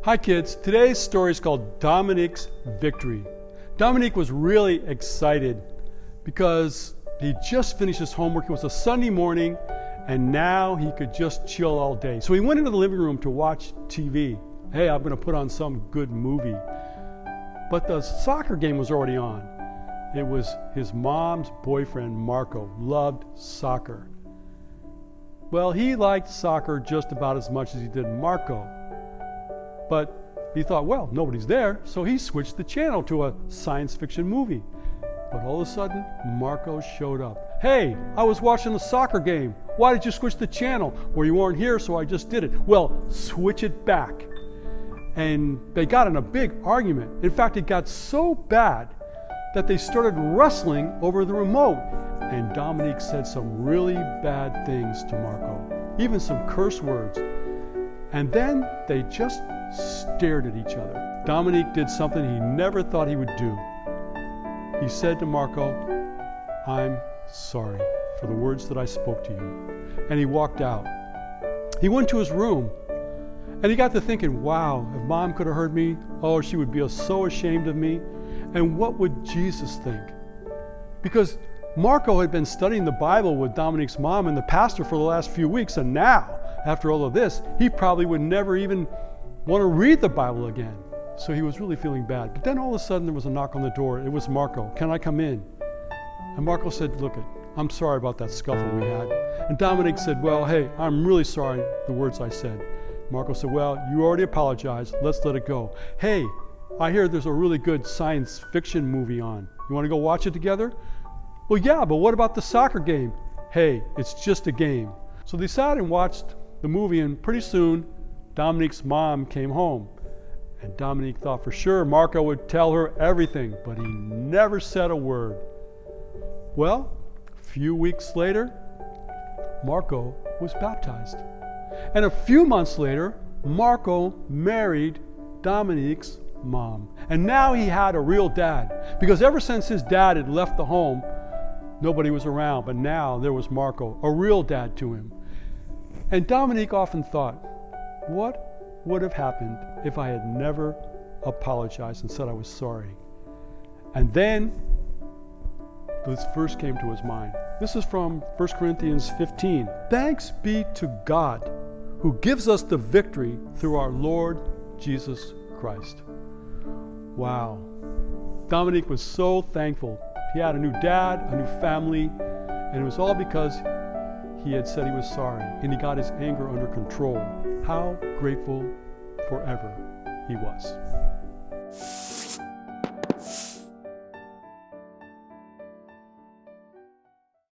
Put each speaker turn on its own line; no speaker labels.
Hi kids, today's story is called Dominic's Victory. Dominic was really excited because he just finished his homework. It was a Sunday morning and now he could just chill all day. So he went into the living room to watch TV. Hey, I'm going to put on some good movie. But the soccer game was already on. It was his mom's boyfriend, Marco, loved soccer. Well, he liked soccer just about as much as he did Marco. But he thought, well, nobody's there, so he switched the channel to a science fiction movie. But all of a sudden, Marco showed up. Hey, I was watching the soccer game. Why did you switch the channel? Well, you weren't here, so I just did it. Well, switch it back. And they got in a big argument. In fact, it got so bad that they started wrestling over the remote. And Dominic said some really bad things to Marco, even some curse words. And then they just stared at each other. Dominic did something he never thought he would do. He said to Marco, "I'm sorry for the words that I spoke to you." And he walked out. He went to his room and he got to thinking, wow, if Mom could have heard me, oh, she would be so ashamed of me. And what would Jesus think? Because Marco had been studying the Bible with Dominic's mom and the pastor for the last few weeks, and now, after all of this, he probably would never even want to read the Bible again. So he was really feeling bad. But then all of a sudden there was a knock on the door. It was Marco. "Can I come in?" And Marco said, "Look, I'm sorry about that scuffle we had." And Dominic said, "Well, hey, I'm really sorry the words I said." Marco said, "Well, you already apologized. Let's let it go. Hey, I hear there's a really good science fiction movie on. You want to go watch it together?" "Well, yeah, but what about the soccer game?" "Hey, it's just a game." So they sat and watched the movie, and pretty soon Dominic's mom came home. And Dominic thought for sure Marco would tell her everything, but he never said a word. Well, a few weeks later, Marco was baptized. And a few months later, Marco married Dominic's mom. And now he had a real dad, because ever since his dad had left the home, nobody was around. But now there was Marco, a real dad to him. And Dominic often thought, what would have happened if I had never apologized and said I was sorry? And then this verse came to his mind. This is from 1 Corinthians 15. "Thanks be to God who gives us the victory through our Lord Jesus Christ." Wow. Dominic was so thankful. He had a new dad, a new family, and it was all because he had said he was sorry and he got his anger under control. How grateful forever he was.